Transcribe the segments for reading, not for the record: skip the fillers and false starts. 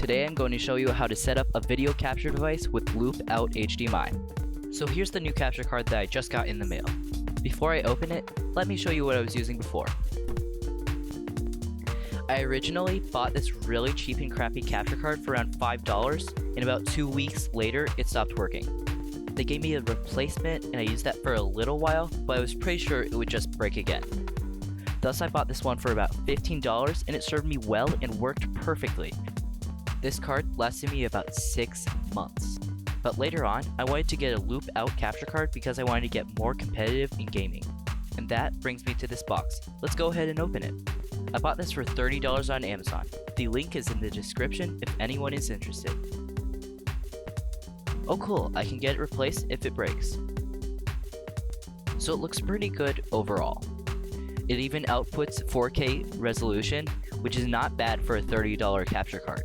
Today I'm going to show you how to set up a video capture device with loop out HDMI. So here's the new capture card that I just got in the mail. Before I open it, let me show you what I was using before. I originally bought this really cheap and crappy capture card for around $5, and about 2 weeks later it stopped working. They gave me a replacement and I used that for a little while, but I was pretty sure it would just break again. Thus I bought this one for about $15 and it served me well and worked perfectly. This card lasted me about 6 months. But later on, I wanted to get a loop out capture card because I wanted to get more competitive in gaming. And that brings me to this box. Let's go ahead and open it. I bought this for $30 on Amazon. The link is in the description if anyone is interested. Oh cool, I can get it replaced if it breaks. So it looks pretty good overall. It even outputs 4K resolution, which is not bad for a $30 capture card.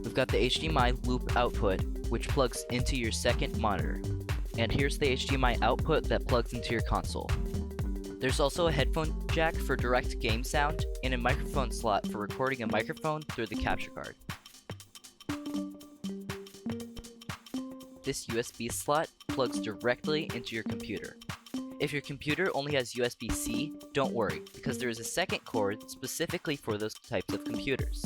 We've got the HDMI loop output, which plugs into your second monitor. And here's the HDMI output that plugs into your console. There's also a headphone jack for direct game sound, and a microphone slot for recording a microphone through the capture card. This USB slot plugs directly into your computer. If your computer only has USB-C, don't worry, because there is a second cord specifically for those types of computers.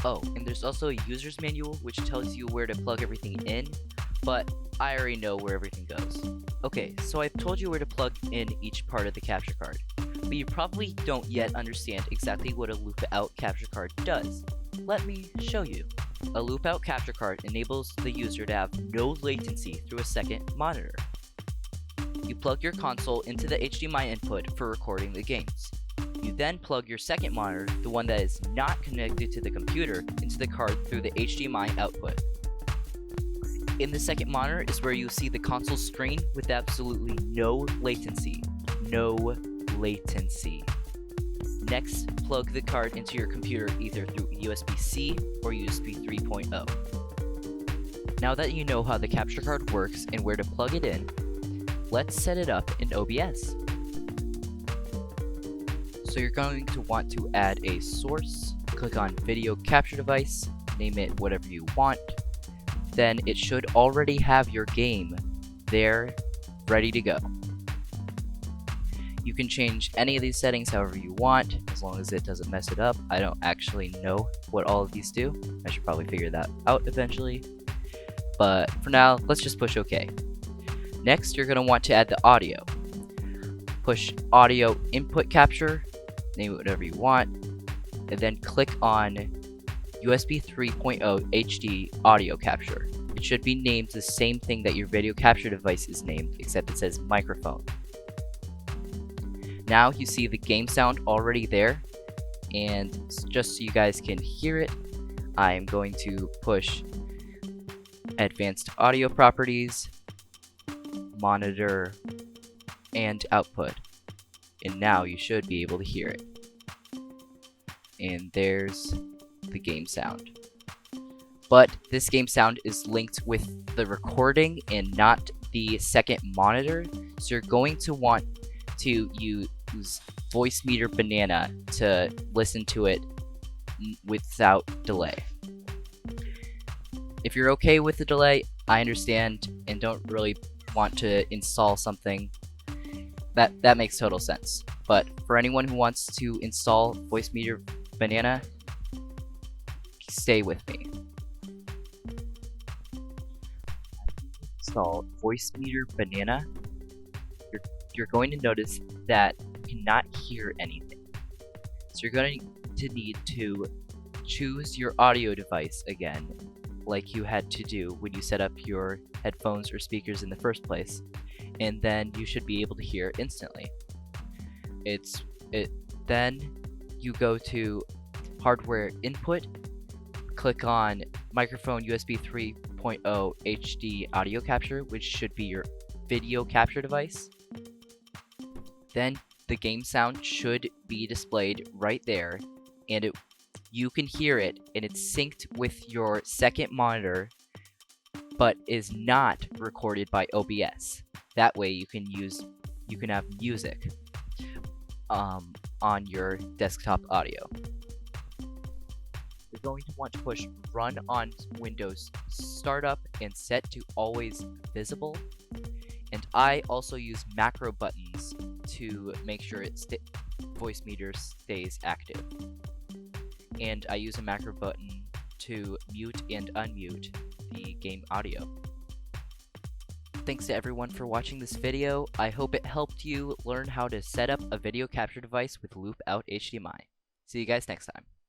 Oh, and there's also a user's manual which tells you where to plug everything in, but I already know where everything goes. Okay, so I've told you where to plug in each part of the capture card, but you probably don't yet understand exactly what a loop out capture card does. Let me show you. A loop out capture card enables the user to have no latency through a second monitor. You plug your console into the HDMI input for recording the games. You then plug your second monitor, the one that is not connected to the computer, into the card through the HDMI output. In the second monitor is where you'll see the console screen with absolutely no latency. No latency. Next, plug the card into your computer either through USB-C or USB 3.0. Now that you know how the capture card works and where to plug it in, let's set it up in OBS. So you're going to want to add a source, click on Video Capture Device, name it whatever you want, then it should already have your game there, ready to go. You can change any of these settings however you want, as long as it doesn't mess it up. I don't actually know what all of these do. I should probably figure that out eventually. But for now, let's just push OK. Next, you're going to want to add the audio. Push Audio Input Capture, name it whatever you want, and then click on USB 3.0 HD Audio Capture. It should be named the same thing that your video capture device is named, except it says microphone. Now you see the game sound already there, and just so you guys can hear it, I'm going to push Advanced Audio Properties, Monitor, and Output. And now you should be able to hear it. And there's the game sound. But this game sound is linked with the recording and not the second monitor, so you're going to want to use Voicemeeter Banana to listen to it without delay. If you're okay with the delay, I understand and don't really want to install something. That makes total sense. But for anyone who wants to install Voicemeeter Banana, stay with me. Install Voicemeeter Banana. You're going to notice that you cannot hear anything. So you're going to need to choose your audio device again, like you had to do when you set up your headphones or speakers in the first place, and then you should be able to hear instantly. Then you go to Hardware Input, click on Microphone USB 3.0 HD Audio Capture, which should be your video capture device. Then the game sound should be displayed right there, and you can hear it, and it's synced with your second monitor, but is not recorded by OBS. That way you can have music. on your desktop audio. You're going to want to push Run on Windows Startup and set to always visible. And I also use macro buttons to make sure Voicemeeter stays active. And I use a macro button to mute and unmute the game audio. Thanks to everyone for watching this video. I hope it helped you learn how to set up a video capture device with loop out HDMI. See you guys next time.